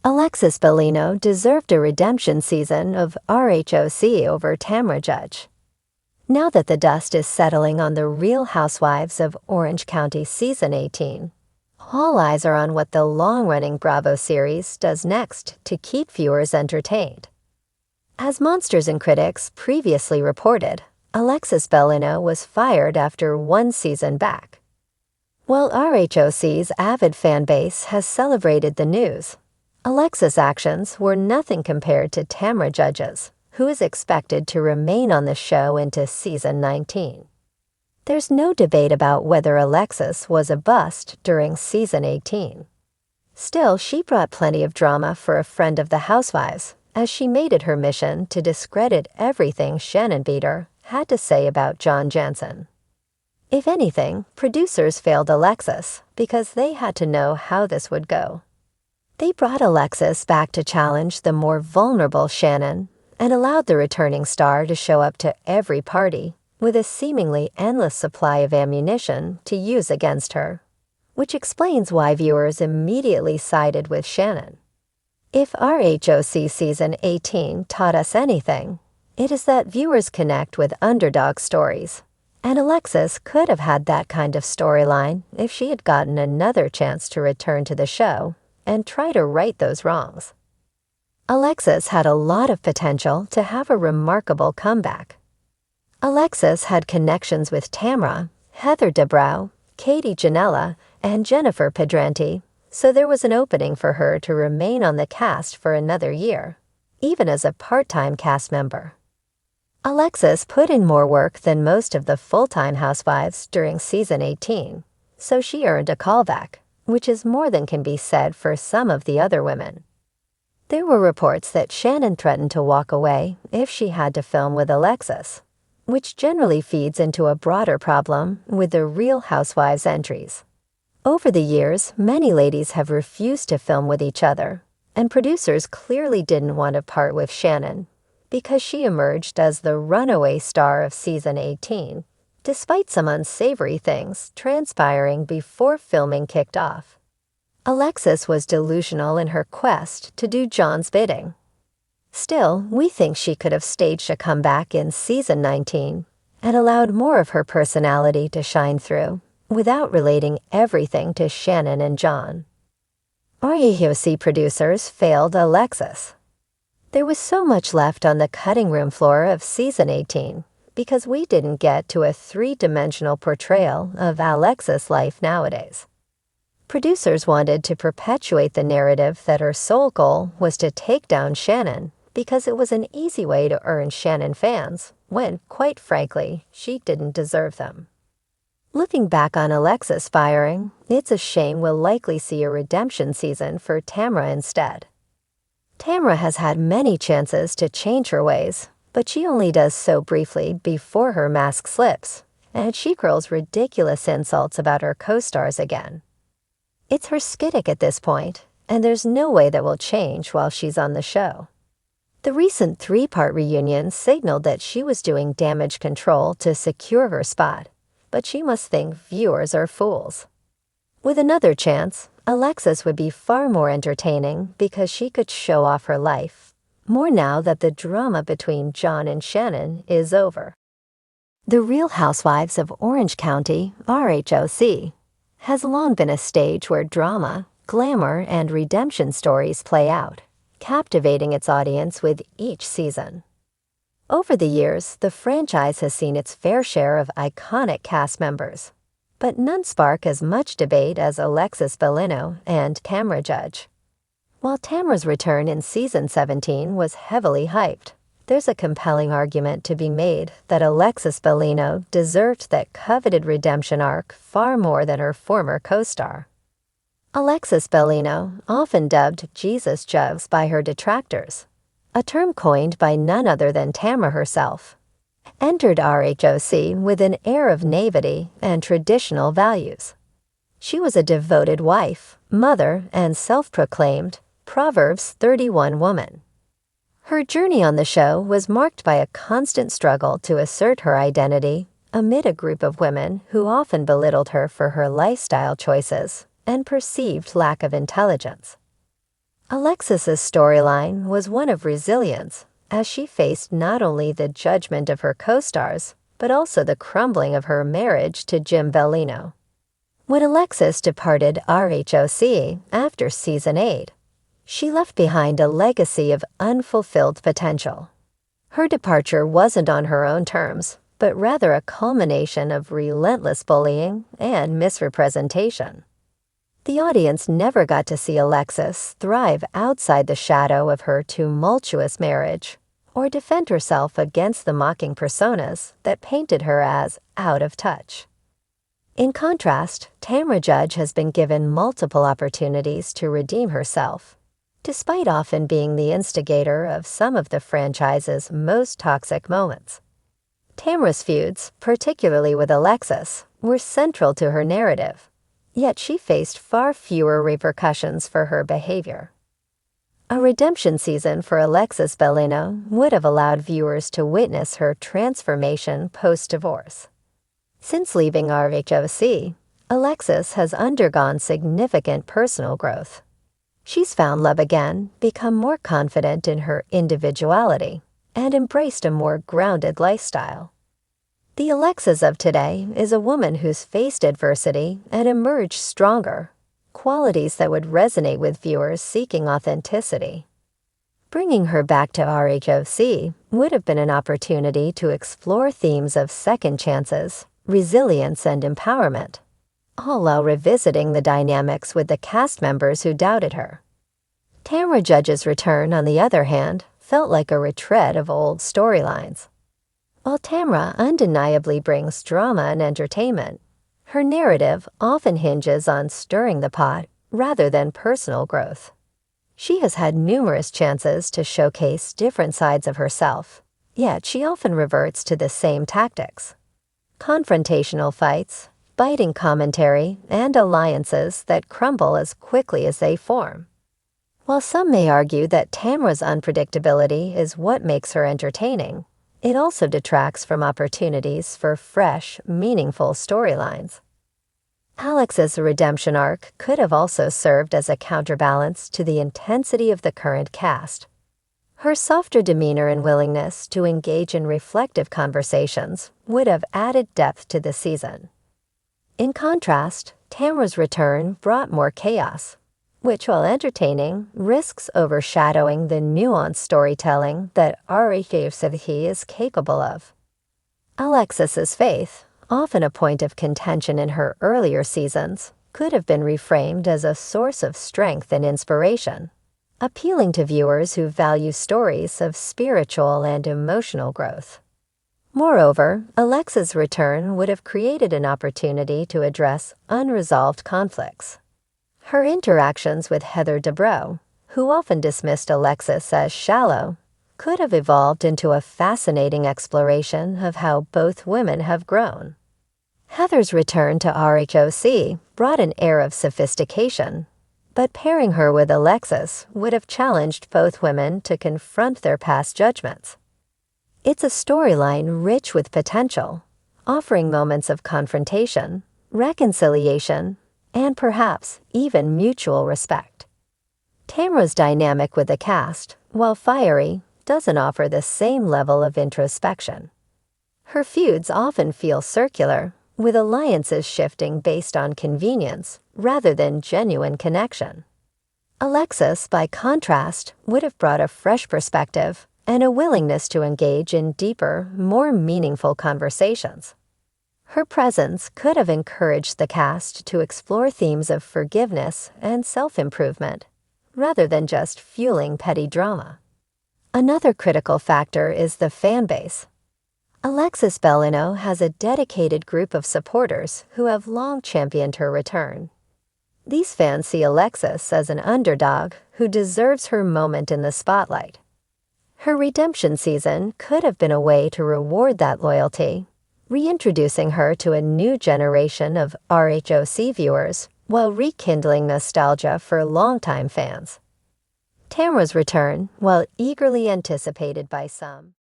Alexis Bellino deserved a redemption season of RHOC over Tamra Judge. Now that the dust is settling on the Real Housewives of Orange County Season 18, all eyes are on what the long-running Bravo series does next to keep viewers entertained. As Monsters and Critics previously reported, Alexis Bellino was fired after one season back. While RHOC's avid fan base has celebrated the news, Alexis' actions were nothing compared to Tamra Judge's, who is expected to remain on the show into Season 19. There's no debate about whether Alexis was a bust during Season 18. Still, she brought plenty of drama for a friend of the Housewives, as she made it her mission to discredit everything Shannon Beater had to say about John Jansen. If anything, producers failed Alexis because they had to know how this would go. They brought Alexis back to challenge the more vulnerable Shannon and allowed the returning star to show up to every party with a seemingly endless supply of ammunition to use against her, which explains why viewers immediately sided with Shannon. If RHOC Season 18 taught us anything, it is that viewers connect with underdog stories, and Alexis could have had that kind of storyline if she had gotten another chance to return to the show and try to right those wrongs. Alexis had a lot of potential to have a remarkable comeback. Alexis had connections with Tamra, Heather Dubrow, Katie Janela, and Jennifer Pedranti, so there was an opening for her to remain on the cast for another year, even as a part-time cast member. Alexis put in more work than most of the full-time housewives during Season 18, so she earned a callback, which is more than can be said for some of the other women. There were reports that Shannon threatened to walk away if she had to film with Alexis, which generally feeds into a broader problem with the Real Housewives entries. Over the years, many ladies have refused to film with each other, and producers clearly didn't want to part with Shannon because she emerged as the runaway star of Season 18, despite some unsavory things transpiring before filming kicked off. Alexis was delusional in her quest to do John's bidding. Still, we think she could have staged a comeback in Season 19 and allowed more of her personality to shine through without relating everything to Shannon and John. RHOC producers failed Alexis. There was so much left on the cutting room floor of Season 18 because we didn't get to a three-dimensional portrayal of Alexis' life nowadays. Producers wanted to perpetuate the narrative that her sole goal was to take down Shannon because it was an easy way to earn Shannon fans when, quite frankly, she didn't deserve them. Looking back on Alexis firing, it's a shame we'll likely see a redemption season for Tamra instead. Tamra has had many chances to change her ways, but she only does so briefly before her mask slips, and she hurls ridiculous insults about her co-stars again. It's her skittick at this point, and there's no way that will change while she's on the show. The recent three-part reunion signaled that she was doing damage control to secure her spot, but she must think viewers are fools. With another chance, Alexis would be far more entertaining because she could show off her life, more now that the drama between John and Shannon is over. The Real Housewives of Orange County, RHOC, has long been a stage where drama, glamour, and redemption stories play out, captivating its audience with each season. Over the years, the franchise has seen its fair share of iconic cast members, but none spark as much debate as Alexis Bellino and Tamra Judge. While Tamra's return in Season 17 was heavily hyped, there's a compelling argument to be made that Alexis Bellino deserved that coveted redemption arc far more than her former co-star. Alexis Bellino, often dubbed Jesus Jugs by her detractors, a term coined by none other than Tamra herself, entered RHOC with an air of naivety and traditional values. She was a devoted wife, mother, and self-proclaimed Proverbs 31 woman. Her journey on the show was marked by a constant struggle to assert her identity amid a group of women who often belittled her for her lifestyle choices and perceived lack of intelligence. Alexis's storyline was one of resilience, as she faced not only the judgment of her co-stars, but also the crumbling of her marriage to Jim Bellino. When Alexis departed RHOC after Season 8, she left behind a legacy of unfulfilled potential. Her departure wasn't on her own terms, but rather a culmination of relentless bullying and misrepresentation. The audience never got to see Alexis thrive outside the shadow of her tumultuous marriage, or defend herself against the mocking personas that painted her as out of touch. In contrast, Tamra Judge has been given multiple opportunities to redeem herself, despite often being the instigator of some of the franchise's most toxic moments. Tamra's feuds, particularly with Alexis, were central to her narrative, yet she faced far fewer repercussions for her behavior. A redemption season for Alexis Bellino would have allowed viewers to witness her transformation post-divorce. Since leaving RHOC, Alexis has undergone significant personal growth. She's found love again, become more confident in her individuality, and embraced a more grounded lifestyle. The Alexis of today is a woman who's faced adversity and emerged stronger, qualities that would resonate with viewers seeking authenticity. Bringing her back to RHOC would have been an opportunity to explore themes of second chances, resilience, and empowerment, all while revisiting the dynamics with the cast members who doubted her. Tamra Judge's return, on the other hand, felt like a retread of old storylines. While Tamra undeniably brings drama and entertainment, her narrative often hinges on stirring the pot rather than personal growth. She has had numerous chances to showcase different sides of herself, yet she often reverts to the same tactics: confrontational fights, biting commentary, and alliances that crumble as quickly as they form. While some may argue that Tamra's unpredictability is what makes her entertaining, it also detracts from opportunities for fresh, meaningful storylines. Alex's redemption arc could have also served as a counterbalance to the intensity of the current cast. Her softer demeanor and willingness to engage in reflective conversations would have added depth to the season. In contrast, Tamra's return brought more chaos, which, while entertaining, risks overshadowing the nuanced storytelling that RHOC is capable of. Alexis's faith, often a point of contention in her earlier seasons, could have been reframed as a source of strength and inspiration, appealing to viewers who value stories of spiritual and emotional growth. Moreover, Alexis's return would have created an opportunity to address unresolved conflicts. Her interactions with Heather Dubrow, who often dismissed Alexis as shallow, could have evolved into a fascinating exploration of how both women have grown. Heather's return to RHOC brought an air of sophistication, but pairing her with Alexis would have challenged both women to confront their past judgments. It's a storyline rich with potential, offering moments of confrontation, reconciliation, and perhaps even mutual respect. Tamra's dynamic with the cast, while fiery, doesn't offer the same level of introspection. Her feuds often feel circular, with alliances shifting based on convenience rather than genuine connection. Alexis, by contrast, would have brought a fresh perspective and a willingness to engage in deeper, more meaningful conversations. Her presence could have encouraged the cast to explore themes of forgiveness and self-improvement, rather than just fueling petty drama. Another critical factor is the fan base. Alexis Bellino has a dedicated group of supporters who have long championed her return. These fans see Alexis as an underdog who deserves her moment in the spotlight. Her redemption season could have been a way to reward that loyalty, reintroducing her to a new generation of RHOC viewers while rekindling nostalgia for longtime fans. Tamra's return, while eagerly anticipated by some,